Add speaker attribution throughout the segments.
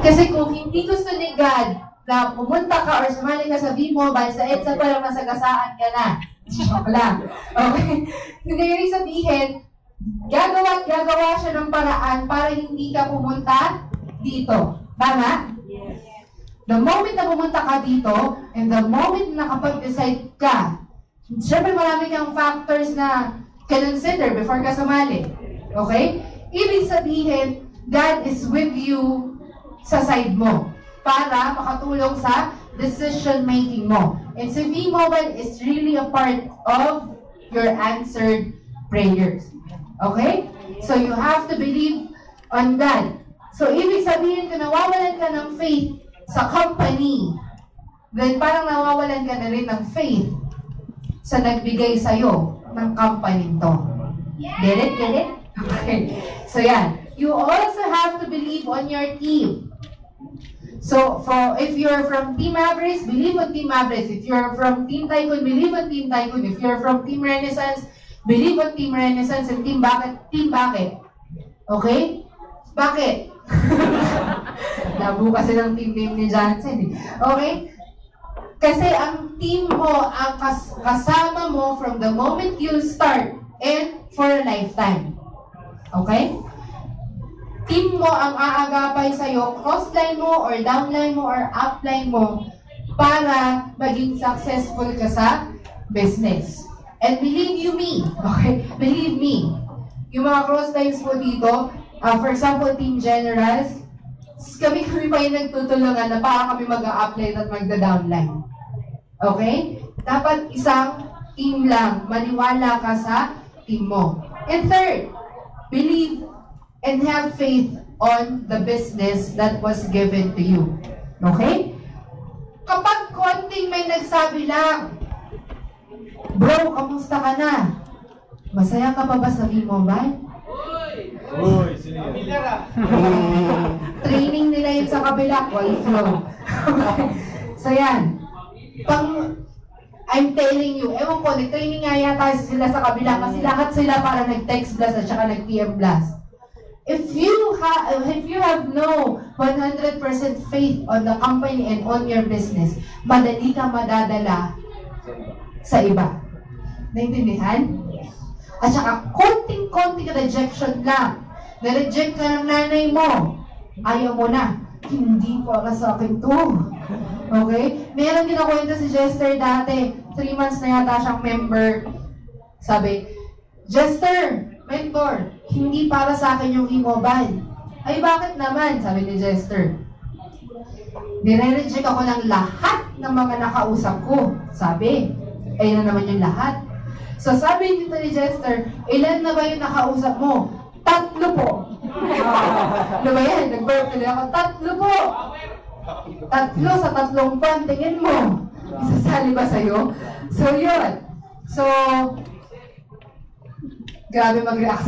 Speaker 1: Kasi kung hindi gusto ni God na pumunta ka or sumali ka sa V-Mobile, sa EDSA pa lang nasagasaan ka na. Joke lang. Okay? Hindi yung sabihin, gagawa siya ng paraan para hindi ka pumunta dito. Tama?
Speaker 2: Yes.
Speaker 1: The moment na pumunta ka dito, and the moment na nakapag-decide ka, syempre marami kang factors na consider before ka sumali. Okay? Ibig sabihin, God is with you sa side mo para makatulong sa decision-making mo. And si V-Mobile is really a part of your answered prayers. Okay? So you have to believe on God. So ibig sabihin kung nawawalan ka ng faith sa company, then parang nawawalan ka na rin ng faith sa nagbigay sa'yo ng company to. Get it? Get it? Okay. So yan. You also have to believe on your team. So, if you're from Team Mavericks, believe on Team Mavericks. If you're from Team Tycoon, believe on Team Tycoon. If you're from Team Renaissance, believe on Team Renaissance and Team Bakit. Okay? Bakit? Labo kasi ng team name ni Johnson. Okay? Kasi ang team mo, ang kasama mo from the moment you start and for a lifetime. Okay? Team mo ang aagapay sa'yo, crossline mo or downline mo or upline mo para maging successful ka sa business. And believe you me, okay? Believe me, yung mga crosslines mo dito, for example, Team Generals, kami pa yung nagtutulungan na para kami mag-a-upline at magda-downline. Okay? Dapat isang team lang, maniwala ka sa team mo. And third, believe and have faith on the business that was given to you. Okay? Kapag konting may nagsabi lang, bro, kamusta ka na? Masaya ka pa ba sa V-Mobile?
Speaker 3: Uy, sino yun?
Speaker 1: Training nila yun sa kabila, call flow. So yan. I'm telling you, ewan ko, nag-training nga yata sila sa kabila kasi lahat sila para nag-text blast at saka nag-PM blast. If you have no 100% faith on the company and on your business, madali ka madadala sa iba. Naintindihan? At saka, konting-konting rejection lang. Na-reject ka ng nanay mo. Ayaw mo na. Hindi para sa akin to. Okay? Meron din ako ito si Jester dati. 3 months na yata siyang member. Sabi, Jester, mentor, hindi para sa akin yung V-Mobile. Ay, bakit naman? Sabi ni Jester. Nire-reject ako ng lahat ng mga nakausap ko. Sabi, ayun na naman yung lahat. So sabi dito ni Jester, ilan na ba yung nakausap mo? 3 po. Ano ba yan? Nag-burp tuloy ako. 3 po. 3 sa 3 pan. Tingin mo. Isasali ba sa'yo? So yun. So, grabe mag-react.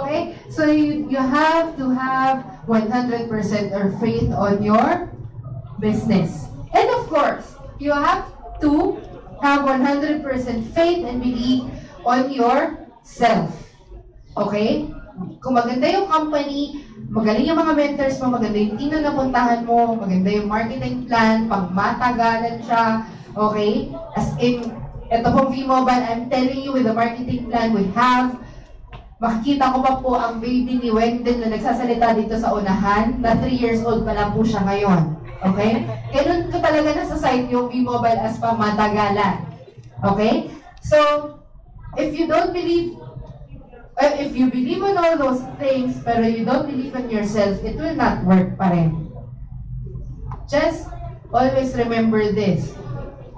Speaker 1: Okay? So you have to have 100% or faith on your business. And of course, you have to have 100% faith and believe on yourself. Okay? Kung maganda yung company, magaling yung mga mentors mo, maganda yung team na napuntahan mo, maganda yung marketing plan, pangmatagalan siya, okay? As in, ito pong V-Mobile, I'm telling you with the marketing plan we have, makikita ko pa po ang baby ni Wendell na nagsasalita dito sa unahan, na 3 years old pa lang po siya ngayon. Okay? Ganun ko talaga nasa site yung V-Mobile as pangmatagalan. Okay? So, if you don't believe, if you believe in all those things, pero you don't believe in yourself, it will not work pa rin. Just always remember this.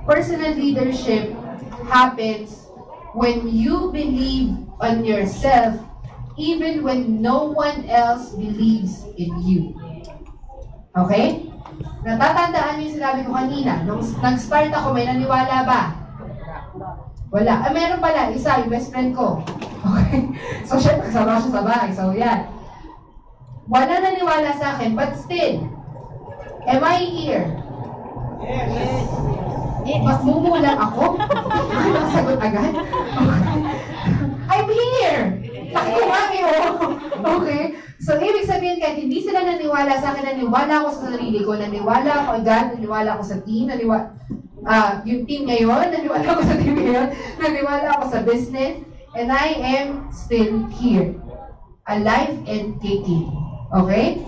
Speaker 1: Personal leadership happens when you believe on yourself, even when no one else believes in you. Okay? Natatandaan niyo yung sinabi ko kanina, nung nag-start ako, may naniwala ba? Wala. Meron pala, isa, yung best friend ko. Okay? So, syempre, kasama siya sa bahay. So, yan. Wala naniwala sa akin, but still, am I here?
Speaker 2: Yes.
Speaker 1: Magbumo lang ako? Nakasagot agad? Okay. I'm here! Nakikumami, oh! Okay? So, ibig sabihin, kahit hindi sila naniwala sa akin, naniwala ako sa sarili ko, naniwala ako agad, naniwala ako sa team, yung team ngayon, naniwala ako sa team ngayon, naniwala ako sa business, and I am still here. Alive and kicking. Okay?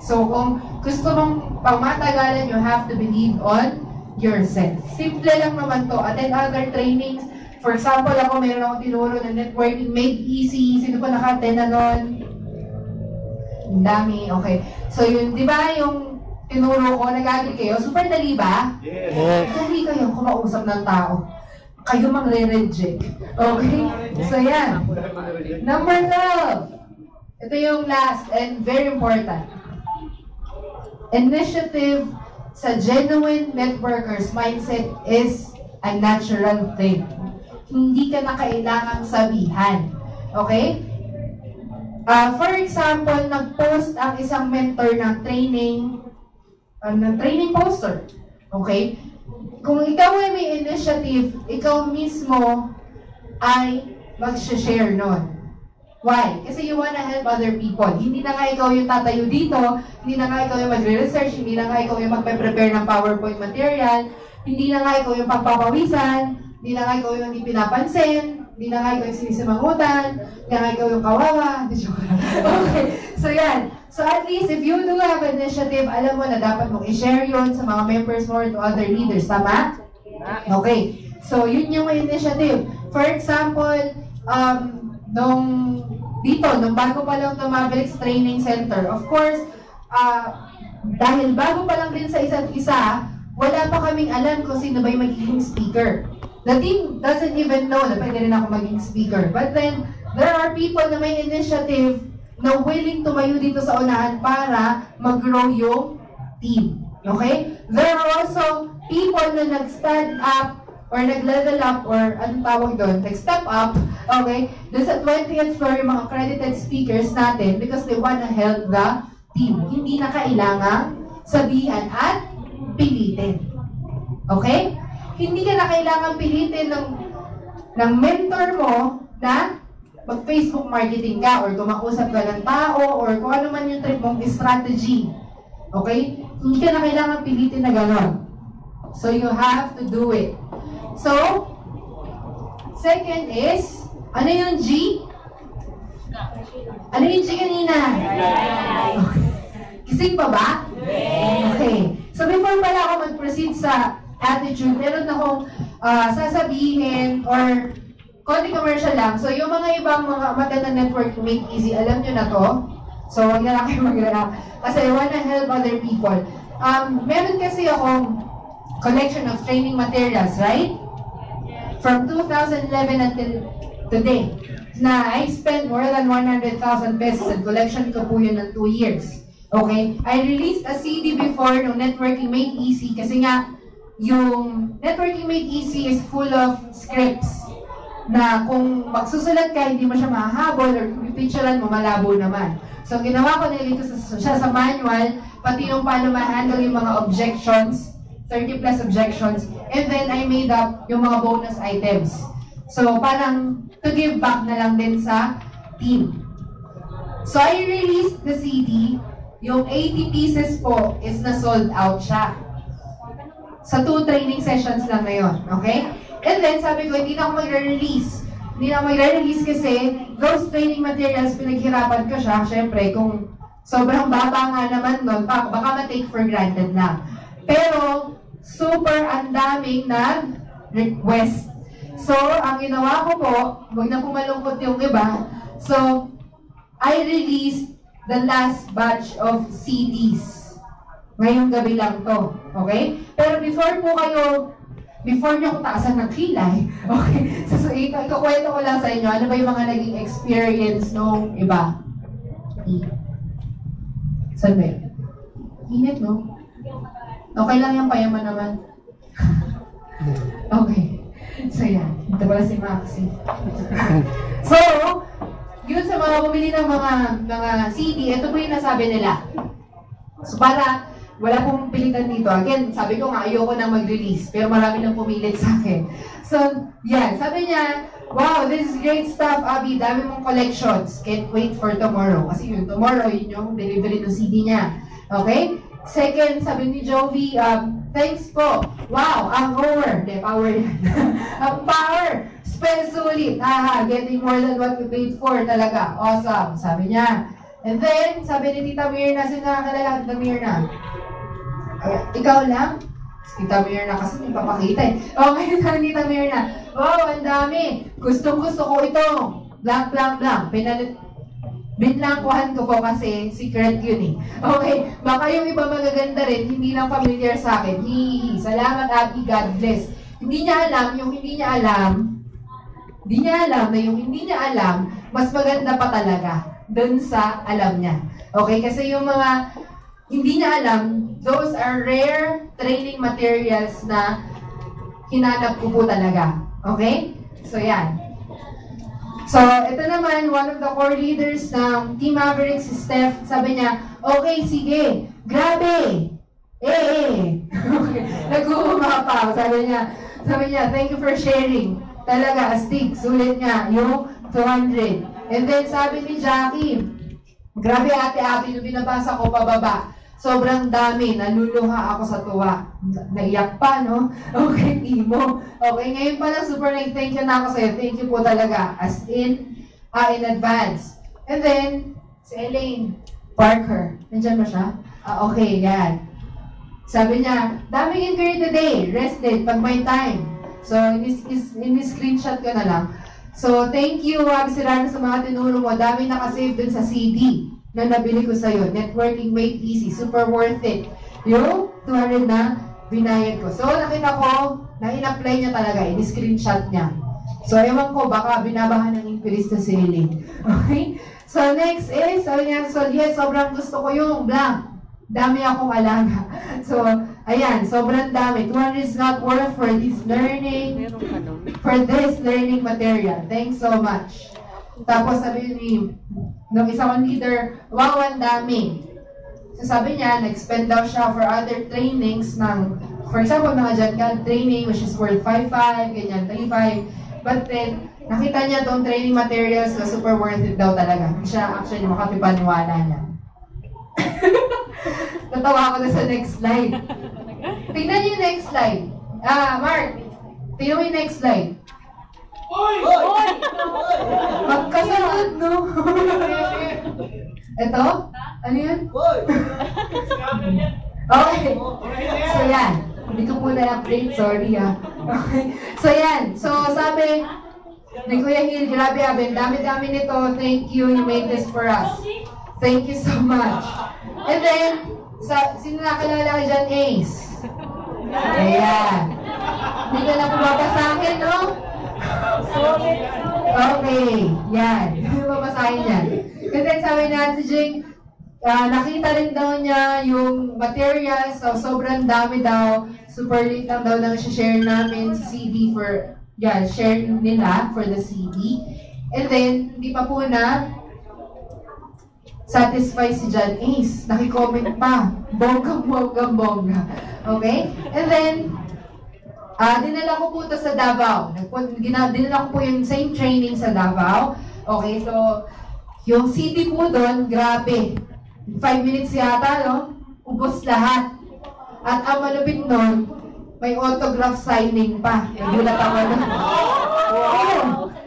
Speaker 1: So, kung gusto mong pangmatagalan, you have to believe on yourself. Simple lang naman to. Attend other trainings. For example, ako meron akong tinuro na networking made easy. Sino pa naka-attend na nun? Ang dami. Okay. So, yun, di ba yung tinuro ko, nag-agree kayo? Super dali ba?
Speaker 3: Yes.
Speaker 1: Dali kayo kumausap ng tao. Kayo magre-reject. Okay? So, yan. Number 12. Ito yung last and very important. Initiative sa genuine networkers mindset is a natural thing. Hindi ka na kailangang sabihan. Okay? For example, nag-post ang isang mentor ng training poster. Okay? Kung ikaw ay may initiative, ikaw mismo ay mag-share nun. Why? Kasi you wanna help other people. Hindi na nga ikaw yung tatayo dito, hindi na nga ikaw yung magre-research, hindi na nga ikaw yung magpe-prepare ng PowerPoint material, hindi na nga ikaw yung pagpapawisan, hindi na nga ikaw yung hindi pinapansin, hindi na nga ikaw yung sinisimangutan, hindi na nga ikaw yung kawawa. Okay, so yan. So at least if you do have initiative, alam mo na dapat mong i-share yun sa mga members mo or to other leaders. Tama? Okay. So yun yung initiative. For example, nung bago pa lang ito Mavericks Training Center, of course, dahil bago pa lang din sa isa't isa, wala pa kaming alam kung sino ba yung magiging speaker. The team doesn't even know na pwede rin ako maging speaker. But then, there are people na may initiative na willing tumayo dito sa unahan para mag-grow yung team. Okay? There are also people na nag-stand up or nag-level up or anong tawag doon, nag-step up, okay? Doon sa 20th floor yung mga accredited speakers natin because they wanna help the team. Hindi na kailangang sabihan at pilitin. Okay? Hindi ka na kailangang pilitin ng mentor mo na mag-Facebook marketing ka or kumausap ka ng tao or kung ano man yung trip mong strategy. Okay? Hindi ka na kailangang pilitin na gano'n. So you have to do it. So, second is, ano yung G? Ano yung G kanina? Okay. Kising pa ba? Okay. So before pala ako mag-proceed sa attitude, meron akong sasabihin or konti commercial lang. So yung mga ibang mga maganda network make easy, alam nyo na to. So huwag na lang kayo mag-react. Kasi I wanna help other people. Meron kasi akong collection of training materials, right? From 2011 until today, na I spent more than 100,000 pesos and collection ko po yun ng 2 years. Okay? I released a CD before no Networking Made Easy kasi nga, yung Networking Made Easy is full of scripts na kung magsusulat ka, hindi mo siya mahahabol or kung pipicturean mo, malabo naman. So, ginawa ko, nilagay ko siya sa manual, pati yung paano ma-handle yung mga objections, 30 plus objections, and then I made up yung mga bonus items. So, parang to give back na lang din sa team. So, I released the CD. Yung 80 pieces po is na-sold out siya. Sa 2 training sessions lang na yun. Okay? And then, sabi ko, hindi na ako magre-release. Hindi na ako magre-release kasi those training materials, pinaghirapan ko siya. Siyempre, kung sobrang baba nga naman nun, baka ma-take for granted lang. Pero, super ang daming nag-request. So, ang ginawa ko po, huwag na pumalungkot yung iba. So, I released the last batch of CDs. Ngayong gabi lang to. Okay? Pero before nyo ko taasan ng kilay, okay? So, ikakwento ko lang sa inyo, ano ba yung mga naging experience nung iba? Saan ba yun? Init, no? Okay lang yung payaman naman. Okay. So, yan. Ito pala si Maxi. So, yun sa mga bumili ng mga CD, ito po yung nasabi nila. So, para wala pong pilitan dito. Again, sabi ko nga, ayoko nang mag-release, pero marami nang pumilit sa akin. So, yan. Sabi niya, wow, this is great stuff, Abby. Dami mong collections. Can't wait for tomorrow. Kasi yung tomorrow, yun yung delivery ng CD niya. Okay? Second, sabi ni Jovi, thanks po. Wow, ang power. Hindi, power yan. Ang power. Spell sulit. Getting more than what we paid for talaga. Awesome. Sabi niya. And then, sabi ni Tita Mirna, sino nakakalala? Tita Mirna. Ikaw lang? Tita Mirna kasi may papakita eh. Okay, sabi ni Tita Mirna. Wow, ang dami. Gustong-gusto ko ito. Blank, blank, blank. Binlangkuhan ko po kasi secret yun eh. Okay, baka yung iba magaganda rin, hindi lang familiar sa akin. Hihihi. Salamat, Abby. God bless. Hindi niya alam, yung hindi niya alam, na yung hindi niya alam, mas maganda pa talaga dun sa alam niya. Okay, kasi yung mga hindi niya alam, those are rare training materials na hinanap ko po talaga. Okay? So, yan. So, ito naman, one of the core leaders ng Team Mavericks, si Steph, sabi niya, okay, sige, grabe! Okay. Nag-uumapaw, sabi niya, thank you for sharing. Talaga, astig, sulit niya, yung 200. And then, sabi ni Jackie, grabe ate Abby, nung binabasa ko pababa, sobrang dami, naluluha ako sa tuwa. Naiyak pa, no? Okay, Timo. Okay, ngayon pa lang, super thank you na ako sa'yo. Thank you po talaga. As in advance. And then, si Elaine Parker. Nandiyan ba siya? Okay, yan. Sabi niya, daming inquiry today. Rested, pag may time. So, in this screenshot ko na lang. So, thank you, Abby Serrano, sa mga tinuro mo. Dami nakasave dun sa CD na nabili ko sa'yo. Networking made easy. Super worth it. Yung 200 na binayad ko. So, nakita ko na in-apply niya talaga. In-screenshot niya. So, ewan ko, baka binabahan ng increase na sailing. Okay? So, next is, sabi niya, so, yes, sobrang gusto ko yung blank. Dami akong alaga. So, ayan, sobrang dami. 200 is not worth for this learning material. Thanks so much. Tapos sabi ni nung isang leader, wow, ang dami. So sabi niya, nag-spend daw siya for other trainings ng, for example, mga Jankan training, which is worth 5.5, ganyan, 3.5. But then, nakita niya tong training materials na super worth it daw talaga. Hindi siya actually makapipaniwala niya. Natawa ako na sa next slide. Tingnan niyo yung next slide. Mark, tingnan mo yung next slide. Magkasunod, no? Ito? Ano yun? Okay. So, yan. Hindi ko po na-update. Sorry, Okay. So, yan. So, sabi ni Kuya Hill, grabe, Aben. Dami-dami nito. Thank you. You made this for us. Thank you so much. And then, sino nakalala ka dyan, Ace? Ayan. Hindi ka na pumaba sa akin, no? Okay, yan. Mabasahin yan. And then sabi natin, Jing, nakita rin daw niya yung materials, so sobrang dami daw. Super late lang daw nang share namin sa CD for, share nila for the CD. And then, hindi pa po na satisfy si John Ace. Nakicomment pa. Bongga. Okay? And then, dinala ko po ito sa Davao. Dinala ko po yung same training sa Davao. Okay, so, yung CD po doon, grabe. 5 minutes yata, no? Ubos lahat. At ang malupit nun, may autograph signing pa. Nagulat ako nun. Wow!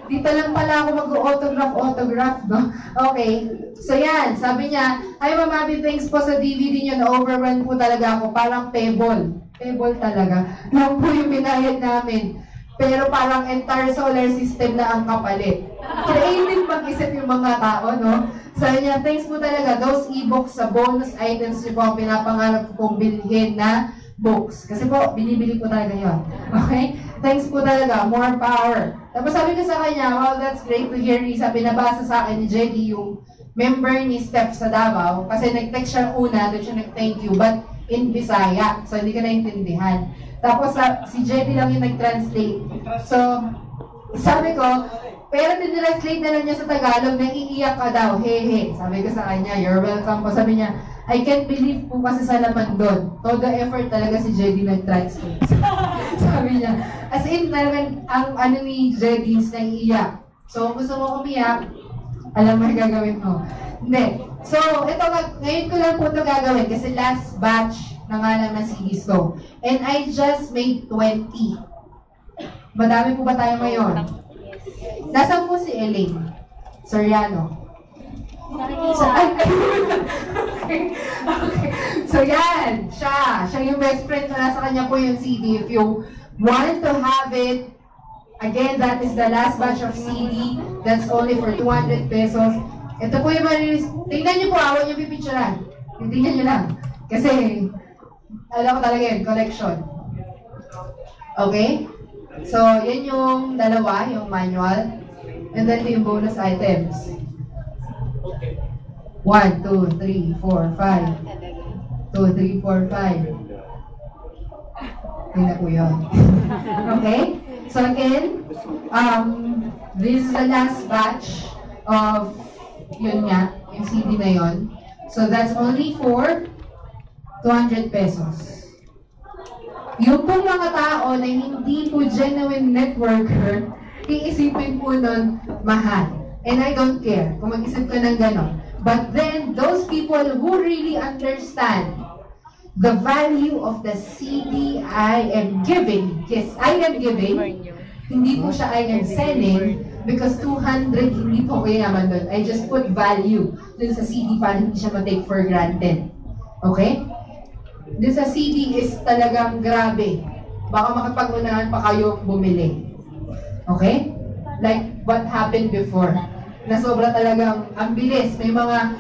Speaker 1: Dito lang pala ako mag-autograph, no? Okay. So yan, sabi niya, hi Ma'am Abby, thanks po sa DVD niyo, na-overrun po talaga ako. Parang pebble. Pebble talaga. Lang po yung binayad namin. Pero parang entire solar system na ang kapalit. Creative mag-isip yung mga tao, no? Sabi niya, thanks po talaga. Those e-books sa bonus items niyo po, pinapangarap ko pong bilhin na books. Kasi po, binibili po talaga yun. Okay? Thanks po talaga. More power. Tapos sabi ko sa kanya, wow, that's great to hear. Sabi, nabasa sa akin ni Jetty yung member ni Steph sa Davao. Kasi nag-text siya una, doon siya nag-thank you. But in Bisaya. So, hindi ka naintindihan. Tapos, si Jetty lang yung nag-translate. So, sabi ko, pero tinranslate na lang niya sa Tagalog, naiiyak ka daw. Hehe. Sabi ko sa kanya, you're welcome po. Sabi niya, I can't believe po kasi sa laman doon. Todo effort talaga si Jedy nag-translate. Sabi niya. As in, talagang ang ano ni Jedy is naiiyak. So, kung gusto mo umiyak, alam mo yung gagawin mo. Hindi. So, ito, ngayon ko lang po ito gagawin kasi last batch na nga lang na CDs ko. And I just made 20. Madami po ba tayo ngayon? Nasaan po si Elaine? Soriano. So, okay. So yan, siya yung best friend ko, nasa kanya po yung CD. If you want to have it, again, that is the last batch of CD. That's only for 200 pesos. Ito po yung marilis. Tingnan niyo po, awan niyo pipicturean. Tingnan niyo lang. Kasi, alam ko talaga yun, collection. Okay? So, yan yung dalawa, yung manual. And then yung bonus items. 1, 2, 3, 4, 5. 2, 3, 4, 5. Yun na po yun. Okay? So again, this is the last batch of yun nga, yung CD na yun. So that's only for 200 pesos. Yung pong mga tao na hindi po genuine networker, iisipin po nun mahal. And I don't care kung mag-isip ka ng gano'n. But then, those people who really understand the value of the CD I am giving, yes, I am giving, hindi po siya I am selling, because 200 hindi po kaya naman doon. I just put value dun sa CD para hindi siya ma-take for granted. Okay? Dun sa CD is talagang grabe. Baka makapag-unahan pa kayo bumili. Okay? Like what happened before. Na sobra talagang ang bilis. May mga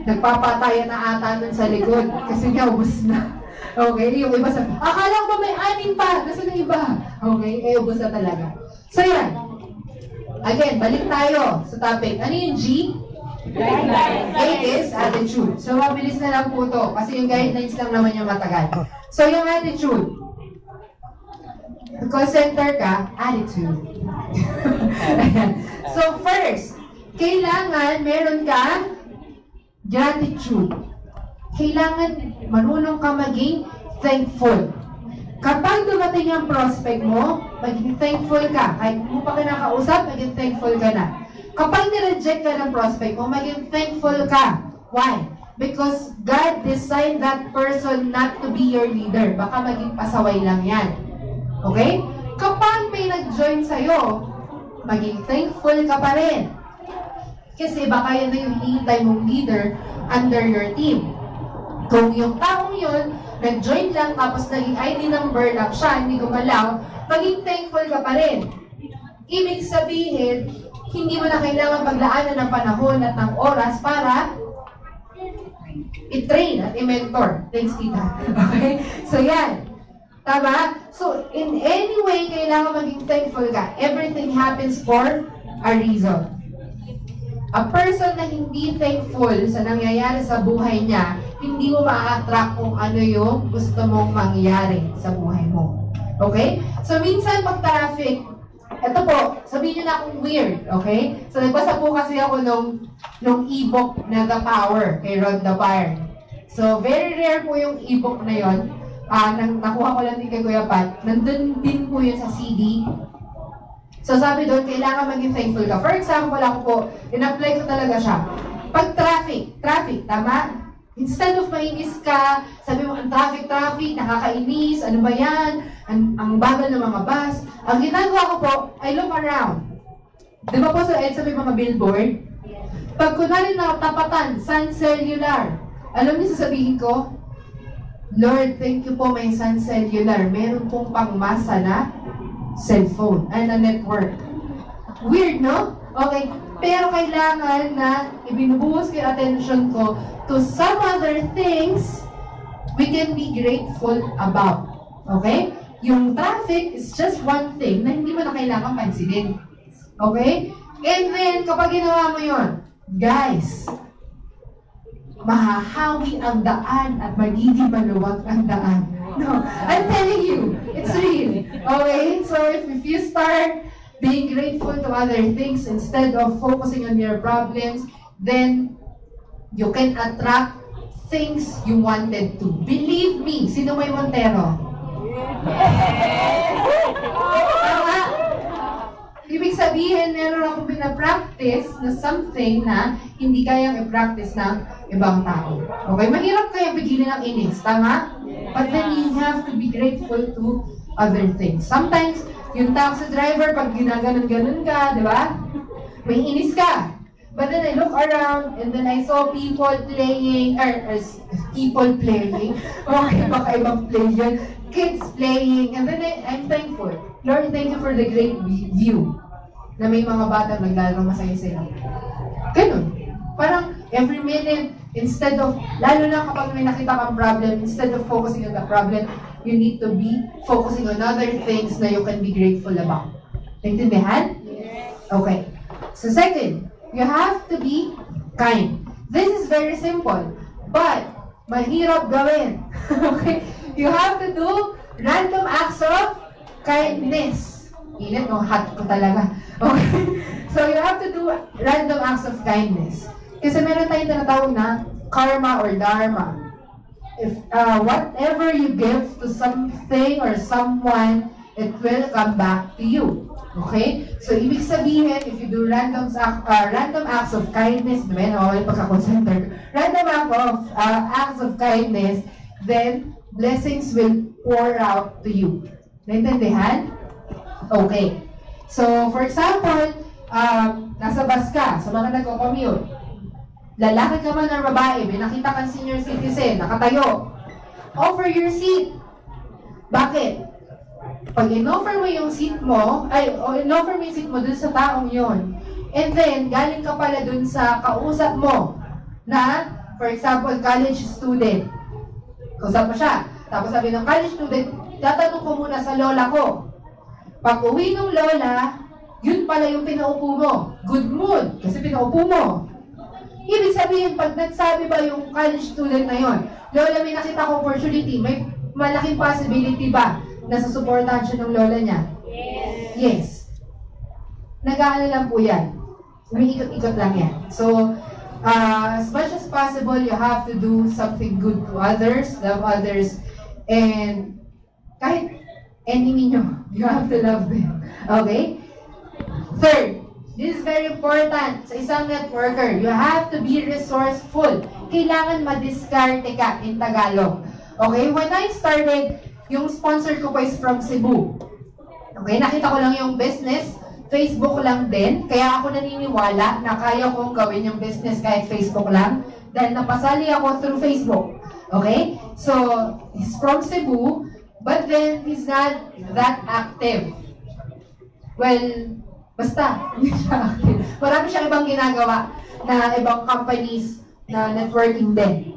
Speaker 1: nagpapatayan na ata nun sa likod kasi nga ubos na. Okay? Yung iba sabi, akala ko may 6 pa. Nasa na iba? Okay? Ubos na talaga. So yan. Again, balik tayo sa topic. Ano yung G? Guidelines. Is attitude. So mabilis na lang po to kasi yung guidelines lang naman yung matagal. So yung attitude. Call center ka, attitude. So first, kailangan meron ka gratitude. Kailangan marunong ka maging thankful. Kapag dumating ang prospect mo, maging thankful ka. Kahit mo pa kinakausap, maging thankful ka na. Kapag nireject ka ng prospect mo, maging thankful ka. Why? Because God designed that person not to be your leader. Baka maging pasaway lang yan. Okay? Kapag may nag-join sa'yo, maging thankful ka pa rin. Kasi baka yan na yung hintay mong leader under your team. Kung yung taong yun, nag-join lang tapos naging ID number lang siya, hindi gumalaw, maging thankful ka pa rin. Ibig sabihin, hindi mo na kailangan paglaanan ng panahon at ng oras para i-train at i-mentor. Thanks, tita. Okay? So yan. Tama? So, in any way, kailangan maging thankful ka. Everything happens for a reason. A person na hindi thankful sa nangyayari sa buhay niya, hindi mo ma-attract kung ano yung gusto mong mangyari sa buhay mo. Okay? So, minsan pag traffic, ito po, sabihin nyo na akong weird, okay? So, nagbasa po kasi ako nung e-book na The Power kay Rhonda Byrne. So, very rare po yung e-book na yon. Nakuha ko lang din kay Kuya Pat. Nandun din po yun sa CD. So sabi doon, kailangan maging thankful ka. For example, ako po, in-apply ko talaga siya. Pag traffic, tama? Instead of mainis ka, sabi mo, ang traffic, nakakainis, ano ba yan? Ang bagal ng mga bus. Ang ginagawa ko po, I look around. Di ba po sa EDSA may mga billboard? Pag kunwari nakatapatan, Sun Cellular, alam niyo sasabihin ko, Lord, thank you po may Sun Cellular. Meron pong pangmasa na cellphone, na network. Weird, no? Okay, pero kailangan na ibinubuhos ko yung attention ko to some other things we can be grateful about. Okay? Yung traffic is just one thing na hindi mo na kailangan pansinin. Okay? And then, kapag ginawa mo yun, guys, mahahawi ang daan at magiging maluwag ang daan. No, I'm telling you, it's real. Okay? So if you start being grateful to other things instead of focusing on your problems, then you can attract things you wanted to. Believe me, sino may Montero? Tama? Ibig sabihin, meron akong pinapractice na something na hindi kayang i-practice ng ibang tao. Okay? Mahirap kaya bigilin ang inis. Tama? But then you have to be grateful to other things. Sometimes, yung taxi driver, pag ginaganon-ganon ka, di ba? May inis ka. But then I look around and then I saw people playing, people playing, okay, baka ibang play yun, kids playing, and then I'm thankful. Lord, thank you for the great view na may mga bata naglalaro masaya sila. Ganun. Parang every minute, instead of, lalo na kapag may nakita kang problem, instead of focusing on the problem, you need to be focusing on other things na you can be grateful about. Naintindihan? Okay. So second, you have to be kind. This is very simple, but mahirap gawin. Okay? You have to do random acts of kindness. Init, no? Hot ko talaga. Okay? So you have to do random acts of kindness. Kasi meron tayong tinatawag na karma or dharma. If whatever you give to something or someone, it will come back to you. Okay? So, ibig sabihin, if you do random acts of kindness, random acts of kindness, then blessings will pour out to you. Naintindihan? Okay. So, for example, nasa bus ka, sa mga nagko-commute. Lalaki ka man or babae, may nakita kang senior citizen, nakatayo. Offer your seat. Bakit? Pag in-offer mo yung seat mo, in-offer mo yung seat mo dun sa taong yon, and then, galing ka pala dun sa kausap mo, na, for example, college student. Kausap mo siya. Tapos sabi ng college student, tatanong ko muna sa lola ko. Pag uwi ng lola, yun pala yung pinaupo mo. Good mood, kasi pinaupo mo. Ibig sabihin, pag nagsabi ba yung college student na yon, lola, may nakita ko opportunity, may malaking possibility ba na susuportahan siya ng lola niya? Yes. Nag-aano lang po yan. Umiikot-ikot lang yan. So, as much as possible, you have to do something good to others, love others, and kahit enemy nyo, you have to love them. Okay? Third, this is very important sa isang networker. You have to be resourceful. Kailangan madiskarte ka in Tagalog. Okay? When I started, yung sponsor ko po is from Cebu. Okay, nakita ko lang yung business, Facebook lang din, kaya ako naniniwala na kaya kong gawin yung business kahit Facebook lang, dahil napasali ako through Facebook. Okay? So, he's from Cebu, but then he's not that active. Well, basta, hindi siya active. Marami siyang ibang ginagawa na ibang companies na networking din.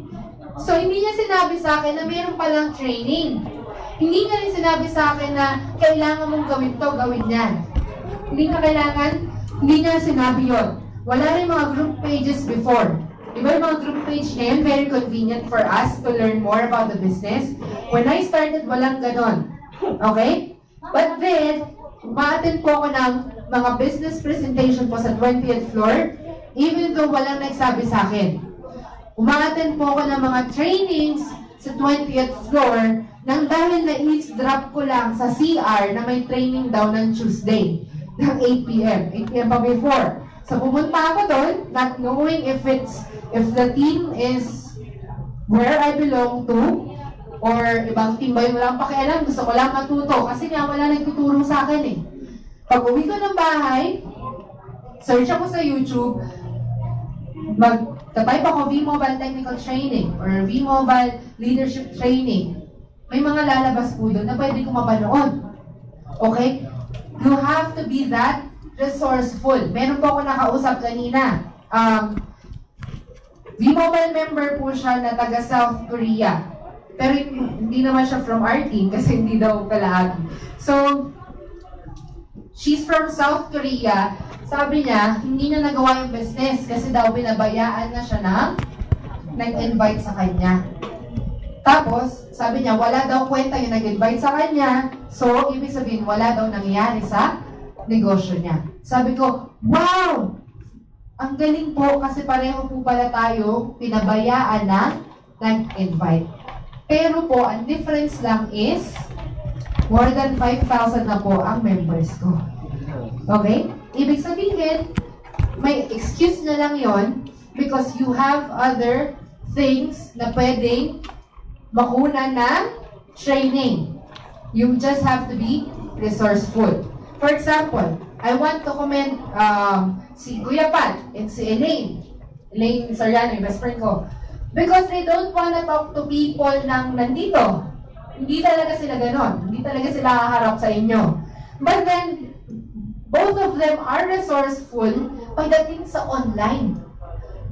Speaker 1: So, hindi niya sinabi sa akin na mayroon palang training. Hindi niya rin sinabi sa akin na kailangan mong gawin to, gawin yan. Hindi niya sinabi yon. Wala rin mga group pages before. Diba yung mga group page na yun, very convenient for us to learn more about the business. When I started, walang ganon. Okay? But then, ma-attend po ako ng mga business presentation po sa 20th floor, even though walang nagsabi sa akin. Uma-attend po ako ng mga trainings sa 20th floor nang dahil na-eavesdrop ko lang sa CR na may training daw ng Tuesday ng 8 p.m. 8 p.m. pa before. So pumunta ako doon, not knowing if the team is where I belong to, or ibang team ba yung walang pakialam, gusto ko lang matuto kasi nga wala nagtuturo sa akin eh. Pag uwi ko ng bahay, search ako sa YouTube, magtatype ako V-Mobile Technical Training or V-Mobile Leadership Training. May mga lalabas po doon na pwede ko mapanood. Okay? You have to be that resourceful. Meron po ako nakausap kanina. V-Mobile member po siya na taga South Korea. Pero hindi naman siya from our team kasi hindi daw kalahati. So, she's from South Korea. Sabi niya, hindi niya nagawa yung business kasi daw binabayaan na siya ng nag-invite sa kanya. Tapos, sabi niya, wala daw kwenta yung nag-invite sa kanya. So, ibig sabihin, wala daw nangyari sa negosyo niya. Sabi ko, wow! Ang galing po kasi pareho po pala tayo pinabayaan na nag-invite. Pero po, ang difference lang is, more than 5,000 na po ang members ko. Okay? Ibig sabihin, may excuse na lang yon because you have other things na pwedeng makuna ng training. You just have to be resourceful. For example, I want to commend si Kuya Pat and si Elaine Sariano, yung best friend ko. Because they don't wanna talk to people nang nandito. Hindi talaga sila ganon. Hindi talaga sila haharap sa inyo. But then, both of them are resourceful pagdating sa online.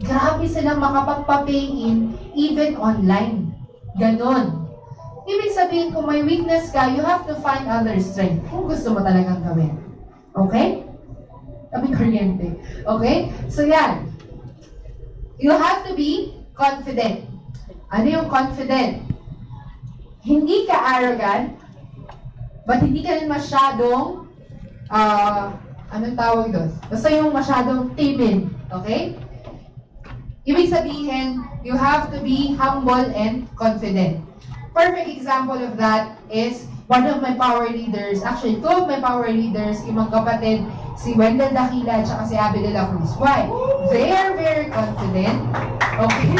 Speaker 1: Grabe silang makapagpa-pay in even online. Ganon. Ibig sabihin, kung may weakness ka, you have to find other strength kung gusto mo talagang gawin. Okay? Kami kuryente. Okay? So yan. You have to be confident. Ano yung confident? Hindi ka arrogant, but hindi ka rin masyadong, anong tawag doon? Basta yung masyadong timid. Okay? Ibig sabihin, you have to be humble and confident. Perfect example of that is one of my power leaders, actually two of my power leaders, yung mga kapatid, si Wendell Daquila at si Abby de la Cruz. Why? They are very confident. Okay?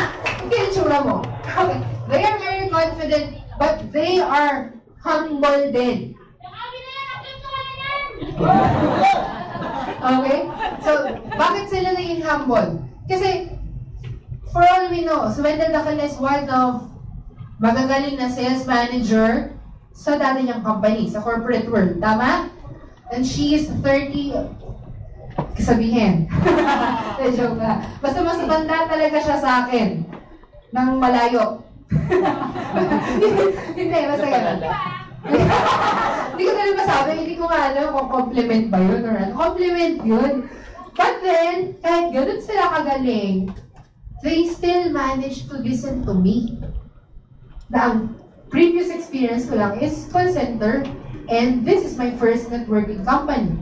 Speaker 1: Okay, itsura mo. Okay. They are very confident, but they are humble din. Okay? So, bakit sila naging humble? Kasi, for all we know, si Wendell Daquila is one of magagaling na sales manager sa dati niyang company, sa corporate world. Tama? And she is 30, kasabihin. Joke ka. Basta mas matanda talaga siya sa akin. Nang malayo. Hindi, basta gano'n. Hindi ko talaga masabi, hindi ko nga alam kung compliment ba yun or ano. Compliment yun. But then, kahit gano'n sila kagaling, they still manage to listen to me. Na ang previous experience ko lang is call center, and this is my first networking company.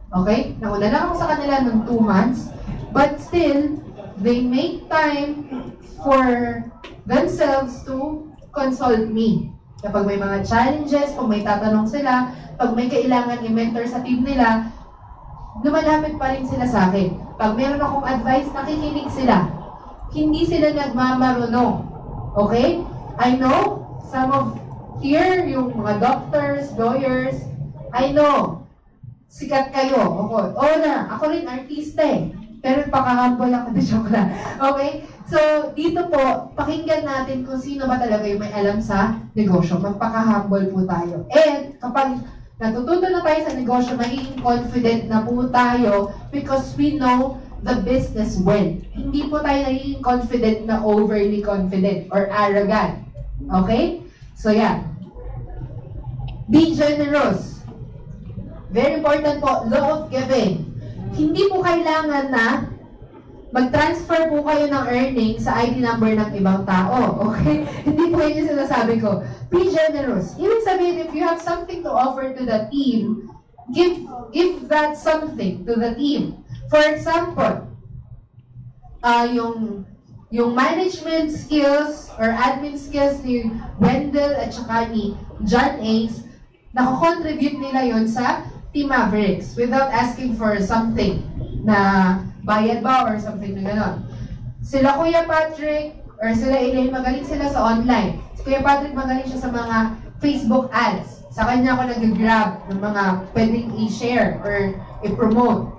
Speaker 1: Okay? Nauna lang ako sa kanila ng 2 months, but still, they make time for themselves to consult me. Kapag may mga challenges, pag may tatanong sila, pag may kailangan i-mentor sa team nila, lumalapit pa rin sila sa akin. Pag meron akong advice, nakikinig sila. Hindi sila nagmamarunong. Okay? I know, some of here, yung mga doctors, lawyers, I know, sikat kayo. Oo na, ako rin artista eh. Pero pakahambol ako, joke lang. Okay? So, dito po, pakinggan natin kung sino ba talaga yung may alam sa negosyo. Magpakahambol po tayo. And kapag natututo na tayo sa negosyo, magiging confident na po tayo because we know the business well. Hindi po tayo nagiging confident na overly confident or arrogant. Okay? So, yan. Be generous. Very important po, law of giving. Hindi po kailangan na mag-transfer po kayo ng earnings sa ID number ng ibang tao. Okay? Hindi po yun yung sinasabi ko. Be generous. Ibig sabihin, if you have something to offer to the team, give that something to the team. For example, yung management skills or admin skills ni Wendell at saka ni John Ace, nakakontribute nila yon sa Team Mavericks without asking for something na bayad ba or something na gano'n. Sila Kuya Patrick or sila Elaine, magaling sila sa online. Si Kuya Patrick magaling siya sa mga Facebook ads. Sa kanya ako nag-grab ng mga pwedeng i-share or i-promote.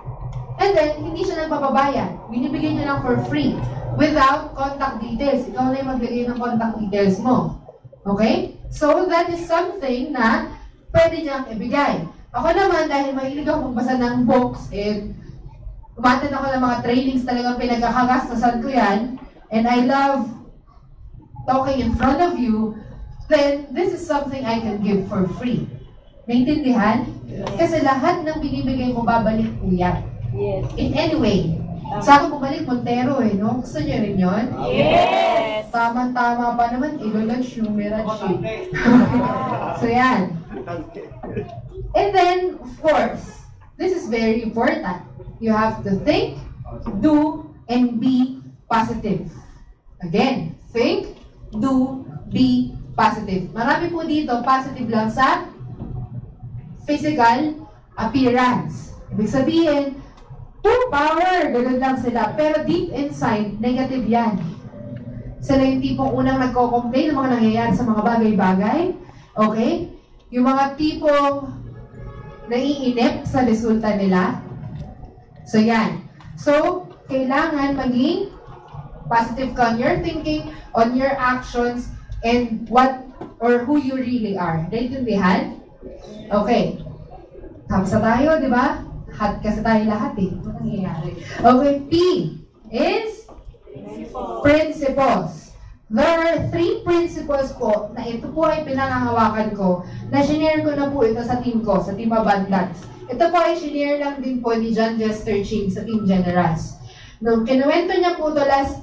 Speaker 1: And then, hindi siya nagpapabayad. Binibigyan niya lang for free without contact details. Ikaw na yung magbigay ng contact details mo. Okay? So, that is something na pwede niyang ibigay. Ako naman, dahil mahilig ako magbasa ng books, and umattend ako ng mga trainings talagang pinagkakagastasan ko yan, and I love talking in front of you, then this is something I can give for free. Naintindihan? Kasi lahat ng binibigay mo, babalik po yan.
Speaker 2: Yes.
Speaker 1: In any way. Sa akin bumalik Montero eh, no? Gusto niyo rin yun?
Speaker 2: Yes!
Speaker 1: Tama-tama pa naman, ilolodge yung Mirachi. So yan. And then, of course, this is very important. You have to think, do, and be positive. Again, think, do, be positive. Marami po dito, positive lang sa physical appearance. Ibig sabihin, power, ganun lang sila. Pero deep inside, negative yan. Sila yung tipong unang nagko-complain ng mga nangyayari sa mga bagay-bagay. Okay? Yung mga tipong naiinip sa resulta nila. So, yan. So, kailangan maging positive ka on your thinking, on your actions, and what or who you really are. Naintindihan? Okay. Tapos na tayo, di ba? Hot kasi tayo lahat eh. Ano nangyayari? Okay, P is principles. There are 3 principles po na ito po ay pinangahawakan ko na shinare ko na po ito sa team ko, sa Team Abundance. Ito po ay shinare lang din po ni John Jester Ching sa Team Generous. Nung kinuwento niya po ito last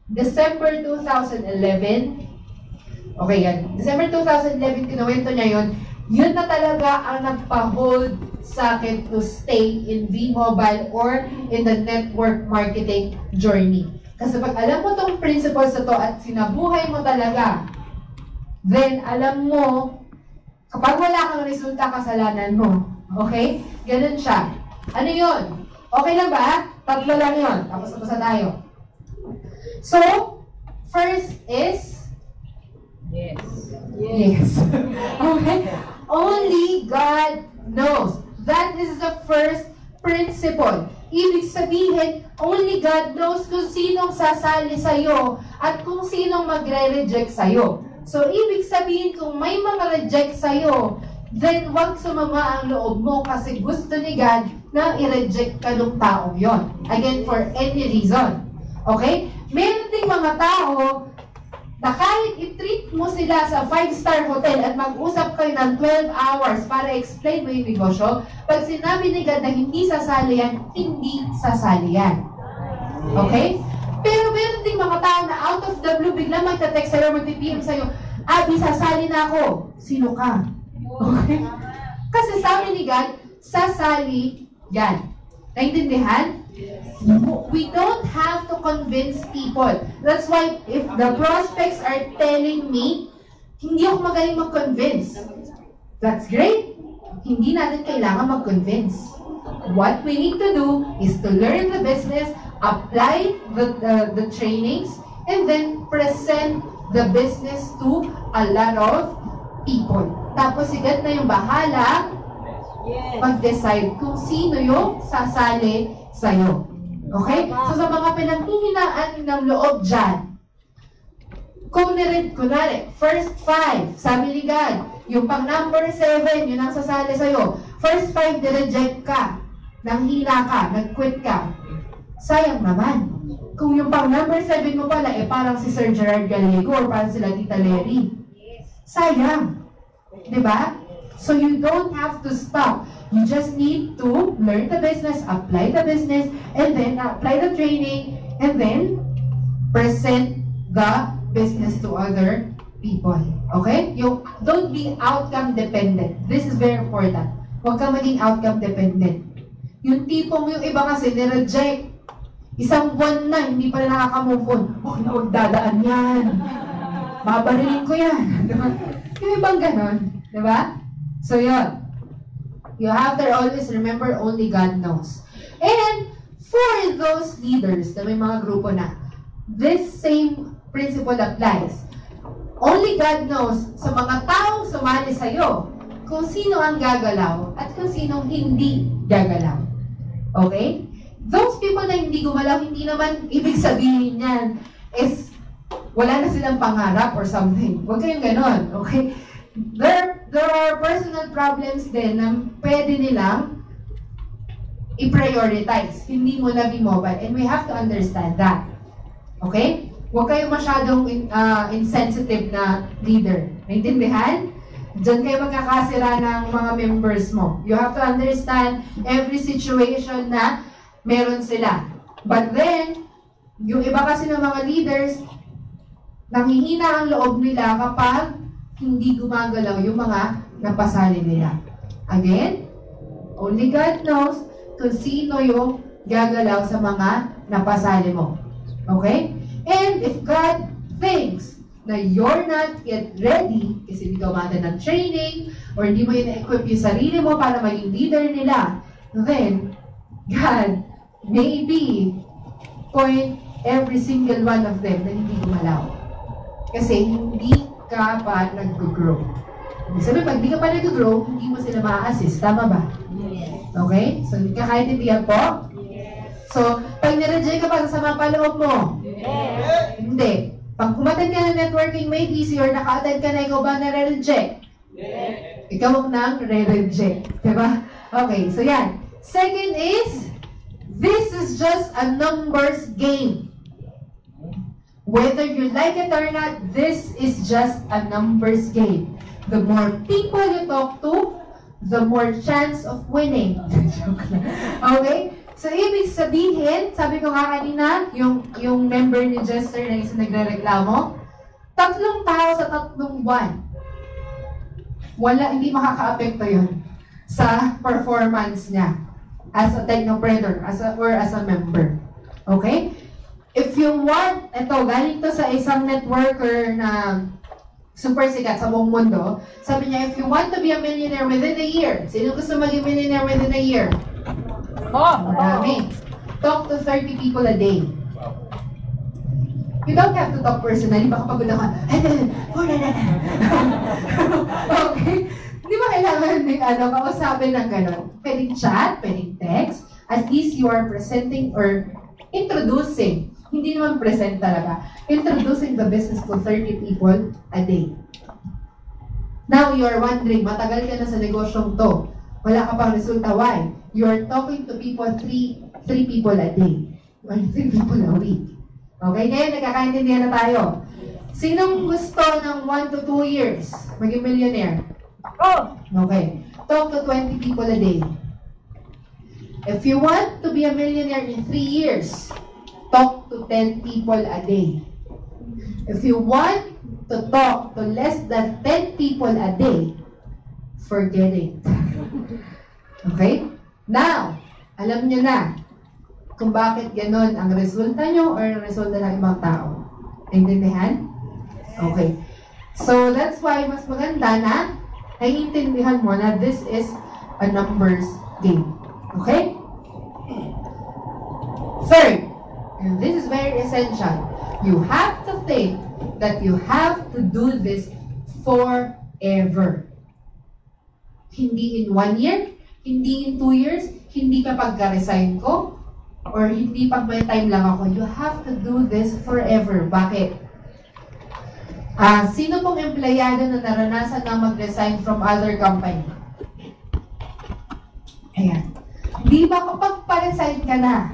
Speaker 1: December 2011, okay yan, December 2011 kinuwento niya yun na talaga ang nagpa-hold sa akin to stay in V-Mobile or in the network marketing journey. Kasi pag alam mo tong principles na to at sinabuhay mo talaga, then alam mo, kapag wala kang resulta, kasalanan mo. Okay? Ganun siya. Ano yun? Okay lang ba? 3 lang yun. Tapos na tayo. So, first is
Speaker 2: Yes.
Speaker 1: yes. Okay? Only God knows. That is the first principle. Ibig sabihin, only God knows kung sinong sasali sa'yo at kung sinong magre-reject sa'yo. So, ibig sabihin, kung may mga reject sa'yo, then wag sumama ang loob mo kasi gusto ni God na i-reject ka ng taong yon. Again, for any reason. Okay? Meron ding mga tao na kahit i-treat mo sila sa 5-star hotel at mag-usap kayo ng 12 hours para explain mo yung negosyo, pag sinabi ni God na hindi sasali yan, hindi sasali yan. Okay? Pero meron ding mga tao na out of the blue, biglang magta-text sa'yo, mag-PM sa'yo, Abi, sasali na ako. Sino ka? Okay? Kasi sabi ni God, sasali yan. Naintindihan? We don't have to convince people. That's why if the prospects are telling me, hindi ako magaling mag-convince. That's great. Hindi natin kailangan mag-convince. What we need to do is to learn the business, apply the trainings, and then present the business to a lot of people. Tapos sigat na yung bahala mag-decide kung sino yung sasali sa'yo. Okay? So sa mga pinanghihinaan ng loob dyan, kung kunwari, first 5, sabi ni God, yung pang number 7, yun ang sasali sa'yo. First 5, nireject ka, nanghina ka, nag-quit ka. Sayang naman. Kung yung pang number 7 mo pala, parang si Sir Gerard Gallego or parang sila Tita Lery. Sayang. Diba? So you don't have to stop. You just need to learn the business, apply the business, and then apply the training, and then present the business to other people. Okay? You don't be outcome dependent. This is very important. Huwag kang maging outcome dependent. Yung tipong yung iba kasi nireject. Isang buwan na, hindi pa na nakaka-move on. Oh, magdadaan yan. Babarilin ko yan. Diba? Yung ibang ganon. Diba? So, yun. You have to always remember only God knows. And for those leaders na may mga grupo na, this same principle applies. Only God knows sa mga taong sumali sa'yo kung sino ang gagalaw at kung sino hindi gagalaw. Okay? Those people na hindi gumalaw, hindi naman ibig sabihin yan is wala na silang pangarap or something. Huwag kayong ganon. Okay? There are personal problems din na pwede nilang i-prioritize. Hindi mo na V-Mobile. And we have to understand that. Okay? Huwag kayong masyadong insensitive na leader. Naintindihan? Diyan kayo magkakasira ng mga members mo. You have to understand every situation na meron sila. But then, yung iba kasi ng mga leaders, nanghihina ang loob nila kapag hindi gumagalaw yung mga napasali nila. Again, only God knows kung sino yung gagalaw sa mga napasali mo. Okay? And if God thinks na you're not yet ready, kasi hindi ka umatan ng training, or hindi mo yun na-equip yung sarili mo para maging leader nila, then, God, maybe, point every single one of them na hindi gumalaw. Kasi hindi ka pa nag-grow. Sabi, pag hindi ka pa nag-grow, hindi mo sila ma-assist. Tama ba?
Speaker 2: Yes.
Speaker 1: Okay? So, kakaintindihan po? So, pag nireject ka pa, sasama pa loob mo?
Speaker 2: Yes.
Speaker 1: Hindi. Pag kumattend ka ng networking made easy or naka-attend ka na, ikaw ba nare-reject?
Speaker 2: Yes.
Speaker 1: Ikaw ang nang re-reject. Diba? Okay, so yan. Second is, this is just a numbers game. Whether you like it or not, this is just a numbers game. The more people you talk to, the more chance of winning. Okay? So, ibig sabihin, sabi ko nga kanina, yung member ni Jester na isa nagre-reklamo, 3 tao sa 3 buwan. Hindi makaka-apekto yun sa performance niya as a technopreneur, as a member. Okay? If you want, galing to sa isang networker na super sikat sa buong mundo, sabi niya, if you want to be a millionaire within a year, sino gusto maging millionaire within a year? Marami. Talk to 30 people a day. You don't have to talk personally, baka pagod ako. Okay? Di ba kailangan ng kausapin ng gano'n? Pwedeng chat, pwedeng text, at least you are presenting or introducing, hindi naman present talaga, introducing the business to 30 people a day. Now, you are wondering, matagal ka na sa negosyong to, wala ka pang resulta. Why? You are talking to people, three people a day, or 3 people a week. Okay, ngayon nagkakaintindihan na tayo. Sinong gusto ng 1 to 2 years maging millionaire? Okay. Talk to 20 people a day. If you want to be a millionaire in 3 years, talk to 10 people a day. If you want to talk to less than 10 people a day, forget it. Okay? Now, alam nyo na kung bakit ganon ang resulta nyo or ang resulta ng ibang tao. Naintindihan? Okay. So, that's why mas maganda na naiintindihan mo na this is a numbers game. Okay? Third, and this is very essential, you have to think that you have to do this forever. Hindi in 1 year, hindi in 2 years, hindi kapag ka-resign ko, or hindi pag may time lang ako. You have to do this forever. Bakit? Sino pong empleyado na naranasan na mag-resign from other company? Ayan. Di ba kapag pa-resign ka na,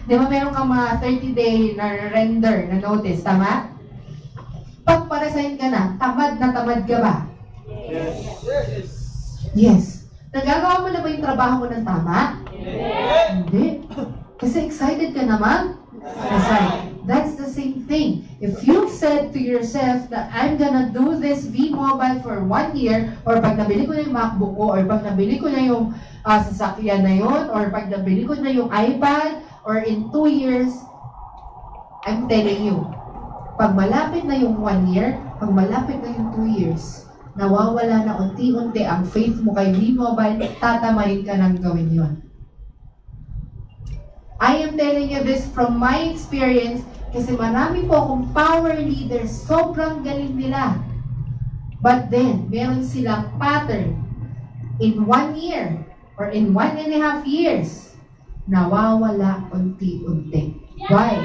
Speaker 1: di ba meron kang mga 30-day na render na notice, tama? Pag pa-resign ka na tamad ka ba?
Speaker 2: Yes.
Speaker 1: Yes. Nagagawa mo na ba yung trabaho mo ng tama?
Speaker 2: Yes.
Speaker 1: Hindi. Kasi excited ka naman? Resign. That's the same thing. If you said to yourself that I'm gonna do this V-Mobile for 1 year, or pag nabili ko na yung MacBook ko, or pag nabili ko na yung sasakyan na yun, or pag nabili ko na yung iPad, or in 2 years, I'm telling you, pag malapit na yung 1 year, pag malapit na yung 2 years, nawawala na unti-unti ang faith mo kay V-Mobile, tatamayin ka ng gawin yun. I am telling you this from my experience kasi marami po akong power leaders, sobrang galing nila. But then, meron silang pattern. In 1 year or in 1.5 years, nawawala unti-unti. Why?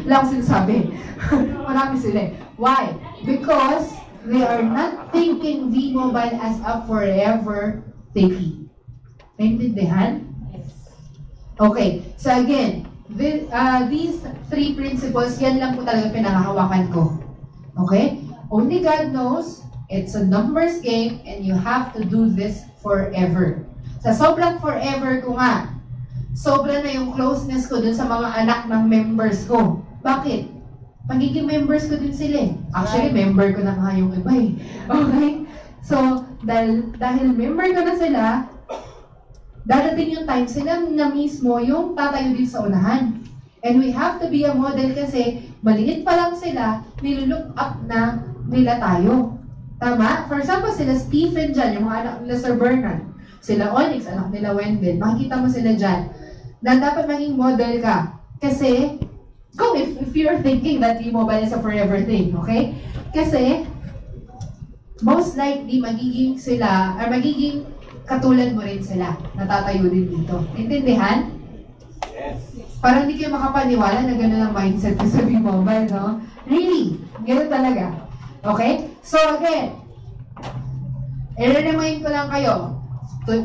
Speaker 1: Lang sinasabi. Marami sila. Why? Because they are not thinking V-Mobile as a forever thingy. Naintindihan? Okay, so again, these 3 principles, yan lang po talaga pinangahawakan ko. Okay? Only God knows, it's a numbers game, and you have to do this forever. Sa sobrang forever ko nga, sobra na yung closeness ko dun sa mga anak ng members ko. Bakit? Magiging members ko din sila. Actually, member ko na nga yung iba eh. Okay? So, dahil member ko na sila, dadating yung time sila na mismo yung tatayo din sa unahan. And we have to be a model kasi maliit pa lang sila, nilook up na nila tayo. Tama? For example, sila Stephen dyan, yung mga anak nila Sir Bernard. Sila Onyx, anak nila Wendell. Makikita mo sila dyan. Na dapat maging model ka. Kasi, if you're thinking that mobile is a forever thing, okay? Kasi, most likely, magiging sila, or magiging katulad mo rin sila. Natatayo din dito. Intindihan?
Speaker 2: Yes.
Speaker 1: Parang hindi kayo makapaniwala na gano'n ang mindset ko sa B-Mobile, no? Really? Gano'n talaga. Okay? So again, i-remind ko lang kayo,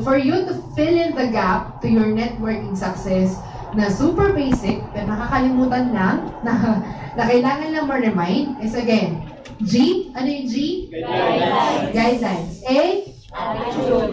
Speaker 1: for you to fill in the gap to your networking success na super basic, pero nakakalimutan lang, na kailangan lang ma-remind, is again, G, ano yung G?
Speaker 2: Guidelines.
Speaker 1: Guidelines. A,
Speaker 2: Attitude.